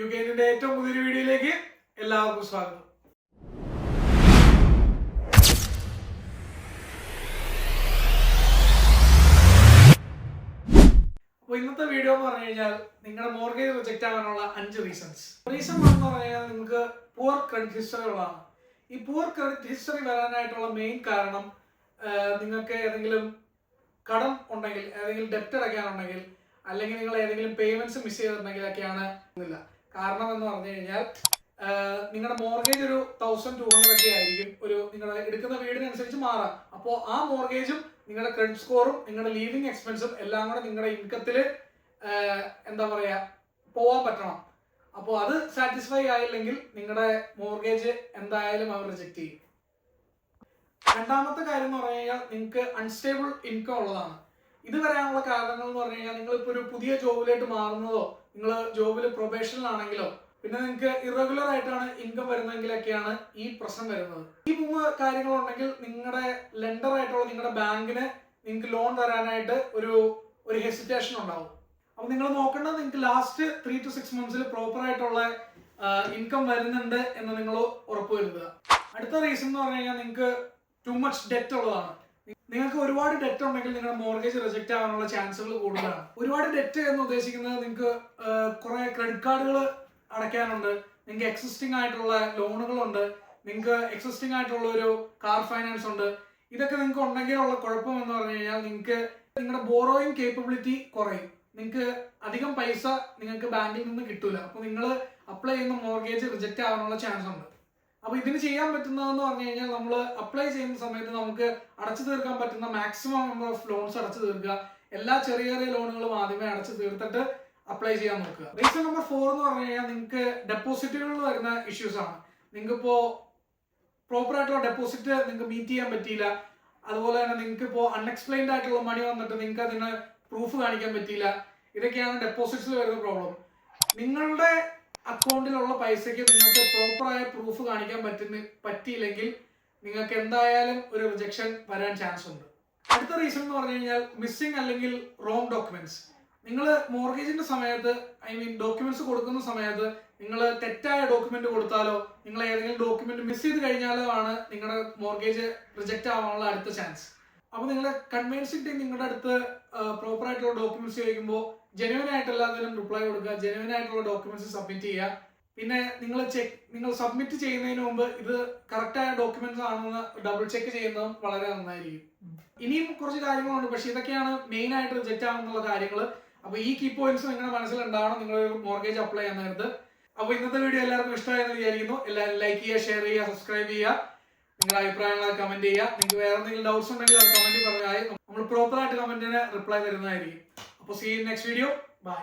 യുകെന്റെ ഏറ്റവും പുതിയൊരു വീഡിയോയിലേക്ക് എല്ലാവർക്കും സ്വാഗതം. അപ്പോൾ ഇന്നത്തെ വീഡിയോ എന്ന് പറഞ്ഞു കഴിഞ്ഞാൽ നിങ്ങളുടെ മോർഗേജ് റിജക്റ്റ് ആവാനുള്ള 5 റീസൺസ്. റീസൺ എന്ന് പറഞ്ഞു കഴിഞ്ഞാൽ നിങ്ങൾക്ക് പുവർ ക്രെഡിറ്റ് ഹിസ്റ്ററി ഉള്ളതാണ്. ഈ പുവർ ക്രെഡിറ്റ് ഹിസ്റ്ററി വരാനായിട്ടുള്ള മെയിൻ കാരണം നിങ്ങൾക്ക് ഏതെങ്കിലും കടം ഉണ്ടെങ്കിൽ, ഏതെങ്കിലും ഡെപ്റ്റ് അടയ്ക്കാനുണ്ടെങ്കിൽ, അല്ലെങ്കിൽ നിങ്ങൾ ഏതെങ്കിലും പേയ്മെന്റ്സ് മിസ് ചെയ്തിട്ടുണ്ടെങ്കിലൊക്കെയാണ്. കാരണം എന്ന് പറഞ്ഞു കഴിഞ്ഞാൽ നിങ്ങളുടെ മോർഗേജ് ഒരു 1200 ഒക്കെ ആയിരിക്കും, ഒരു നിങ്ങളുടെ എടുക്കുന്ന വീടിനനുസരിച്ച് മാറാം. അപ്പോൾ ആ മോർഗേജും നിങ്ങളുടെ ക്രെഡിറ്റ് സ്കോറും നിങ്ങളുടെ ലീവിങ് എക്സ്പെൻസും എല്ലാം കൂടെ നിങ്ങളുടെ ഇൻകത്തിൽ എന്താ പറയുക പോകാൻ പറ്റണം. അപ്പോൾ അത് സാറ്റിസ്ഫൈ ആയില്ലെങ്കിൽ നിങ്ങളുടെ മോർഗേജ് എന്തായാലും അവർ റിജക്റ്റ് ചെയ്യും. രണ്ടാമത്തെ കാര്യം എന്ന് പറഞ്ഞു കഴിഞ്ഞാൽ നിങ്ങൾക്ക് അൺസ്റ്റേബിൾ ഇൻകം ഉള്ളതാണ്. ഇത് വരാനുള്ള കാരണങ്ങൾ എന്ന് പറഞ്ഞു കഴിഞ്ഞാൽ നിങ്ങളിപ്പോൾ ഒരു പുതിയ ജോബിലേക്ക് മാറുന്നതോ, നിങ്ങൾ ജോബിൽ പ്രൊബേഷനിൽ ആണെങ്കിലോ, പിന്നെ നിങ്ങൾക്ക് ഇറഗുലർ ആയിട്ടാണ് ഇൻകം വരുന്നതെങ്കിലൊക്കെയാണ് ഈ പ്രശ്നം വരുന്നത്. ഈ 3 കാര്യങ്ങളുണ്ടെങ്കിൽ നിങ്ങളുടെ ലെൻഡർ ആയിട്ടുള്ള നിങ്ങളുടെ ബാങ്കിന് നിങ്ങൾക്ക് ലോൺ തരാനായിട്ട് ഒരു ഹെസിറ്റേഷൻ ഉണ്ടാവും. അപ്പോൾ നിങ്ങൾ നോക്കേണ്ടത് നിങ്ങൾക്ക് ലാസ്റ്റ് 3 to 6 months പ്രോപ്പർ ആയിട്ടുള്ള ഇൻകം വരുന്നുണ്ട് എന്ന് നിങ്ങൾ ഉറപ്പുവരുത്തുക. അടുത്ത റീസൺ എന്ന് പറഞ്ഞു കഴിഞ്ഞാൽ നിങ്ങൾക്ക് ടു മച്ച് ഡെറ്റ് ഉള്ളതാണ്. നിങ്ങൾക്ക് ഒരുപാട് ഡെറ്റ് ഉണ്ടെങ്കിൽ നിങ്ങളുടെ മോർഗേജ് റിജക്റ്റ് ആവാനുള്ള ചാൻസുകൾ കൂടുതലാണ്. ഒരുപാട് ഡെറ്റ് എന്ന് ഉദ്ദേശിക്കുന്നത് നിങ്ങൾക്ക് കുറെ ക്രെഡിറ്റ് കാർഡുകൾ അടയ്ക്കാനുണ്ട്, നിങ്ങൾക്ക് എക്സിസ്റ്റിംഗ് ആയിട്ടുള്ള ലോണുകളുണ്ട്, നിങ്ങൾക്ക് എക്സിസ്റ്റിംഗ് ആയിട്ടുള്ള ഒരു കാർ ഫൈനാൻസ് ഉണ്ട്. ഇതൊക്കെ നിങ്ങൾക്ക് ഉണ്ടെങ്കിലുള്ള കുഴപ്പം എന്ന് പറഞ്ഞു കഴിഞ്ഞാൽ നിങ്ങൾക്ക് നിങ്ങളുടെ ബോറോയിങ് കേപ്പബിലിറ്റി കുറയും. നിങ്ങൾക്ക് അധികം പൈസ നിങ്ങൾക്ക് ബാങ്കിൽ നിന്ന് കിട്ടൂല. അപ്പോൾ നിങ്ങൾ അപ്ലൈ ചെയ്യുന്ന മോർഗേജ് റിജക്റ്റ് ആവാനുള്ള ചാൻസ് ഉണ്ട്. അപ്പോൾ ഇതിന് ചെയ്യാൻ പറ്റുന്നതെന്ന് പറഞ്ഞു കഴിഞ്ഞാൽ നമ്മൾ അപ്ലൈ ചെയ്യുന്ന സമയത്ത് നമുക്ക് അടച്ചു തീർക്കാൻ പറ്റുന്ന മാക്സിമം നമ്പർ ഓഫ് ലോൺസ് അടച്ചു തീർക്കുക. എല്ലാ ചെറിയ ചെറിയ ലോണുകളും ആദ്യമേ അടച്ചു തീർത്തിട്ട് അപ്ലൈ ചെയ്യാൻ നോക്കുക. റീസൺ നമ്പർ 4 എന്ന് പറഞ്ഞു കഴിഞ്ഞാൽ നിങ്ങൾക്ക് ഡെപ്പോസിറ്റുകളിൽ വരുന്ന ഇഷ്യൂസ് ആണ്. നിങ്ങൾക്കിപ്പോൾ പ്രോപ്പർ ആയിട്ടുള്ള ഡെപ്പോസിറ്റ് നിങ്ങൾക്ക് മീറ്റ് ചെയ്യാൻ പറ്റിയില്ല, അതുപോലെ തന്നെ നിങ്ങൾക്ക് ഇപ്പോൾ അൺഎക്സ്പ്ലെയിൻഡ് ആയിട്ടുള്ള മണി വന്നിട്ട് നിങ്ങൾക്ക് അതിന് പ്രൂഫ് കാണിക്കാൻ പറ്റിയില്ല. ഇതൊക്കെയാണ് ഡെപ്പോസിറ്റ്സിൽ വരുന്ന പ്രോബ്ലം. നിങ്ങളുടെ അക്കൗണ്ടിലുള്ള പൈസയ്ക്ക് നിങ്ങൾക്ക് പ്രോപ്പറായ പ്രൂഫ് കാണിക്കാൻ പറ്റിയില്ലെങ്കിൽ നിങ്ങൾക്ക് എന്തായാലും ഒരു റിജക്ഷൻ വരാൻ ചാൻസ് ഉണ്ട്. അടുത്ത റീസൺ എന്ന് പറഞ്ഞു കഴിഞ്ഞാൽ മിസ്സിംഗ് അല്ലെങ്കിൽ റോങ് ഡോക്യുമെന്റ്സ്. നിങ്ങൾ മോർഗേജിന്റെ സമയത്ത് ഡോക്യുമെന്റ്സ് കൊടുക്കുന്ന സമയത്ത് നിങ്ങൾ തെറ്റായ ഡോക്യുമെന്റ് കൊടുത്താലോ, നിങ്ങൾ ഏതെങ്കിലും ഡോക്യുമെന്റ് മിസ് ചെയ്ത് കഴിഞ്ഞാലോ ആണ് നിങ്ങളുടെ മോർഗേജ് റിജക്റ്റ് ആവാനുള്ള അടുത്ത ചാൻസ്. അപ്പോൾ നിങ്ങൾ കൺവിൻസിംഗ് ടീം നിങ്ങളുടെ അടുത്ത് പ്രോപ്പർ ആയിട്ടുള്ള ഡോക്യുമെന്റ്സ് ചോദിക്കുമ്പോൾ ജെനുവിൻ ആയിട്ട് എല്ലാത്തിനും റിപ്ലൈ കൊടുക്കുക, ജെനുവിൻ ആയിട്ടുള്ള ഡോക്യുമെന്റ്സ് സബ്മിറ്റ് ചെയ്യുക. പിന്നെ നിങ്ങൾ സബ്മിറ്റ് ചെയ്യുന്നതിന് മുമ്പ് ഇത് കറക്റ്റായ ഡോക്യുമെന്റ്സ് ആണെന്ന് ഡബിൾ ചെക്ക് ചെയ്യുന്നതും വളരെ നന്നായിരിക്കും. ഇനിയും കുറച്ച് കാര്യങ്ങളുണ്ട്, പക്ഷെ ഇതൊക്കെയാണ് മെയിൻ ആയിട്ട് റിജക്റ്റ് ആവുന്നുള്ള കാര്യങ്ങൾ. അപ്പോൾ ഈ കീ പോയിന്റ്സ് നിങ്ങളുടെ മനസ്സിലുണ്ടാവണം നിങ്ങൾ മോർഗേജ് അപ്ലൈ ചെയ്യാൻ നേരത്ത്. അപ്പോൾ ഇന്നത്തെ വീഡിയോ എല്ലാവർക്കും ഇഷ്ടമായെന്ന് വിചാരിക്കുന്നു. എല്ലാവരും ലൈക്ക് ചെയ്യുക, ഷെയർ ചെയ്യുക, സബ്സ്ക്രൈബ് ചെയ്യുക, നിങ്ങളുടെ അഭിപ്രായങ്ങൾ കമന്റ് ചെയ്യുക. നിങ്ങൾക്ക് വേറെ എന്തെങ്കിലും ഡൗട്ട്സ് ഉണ്ടെങ്കിൽ അത് കമന്റ് പറഞ്ഞാൽ നമ്മൾ പ്രോപ്പർ ആയിട്ട് കമന്റിന് റിപ്ലൈ തരുന്നതായിരിക്കും. അപ്പോൾ see in next video. By.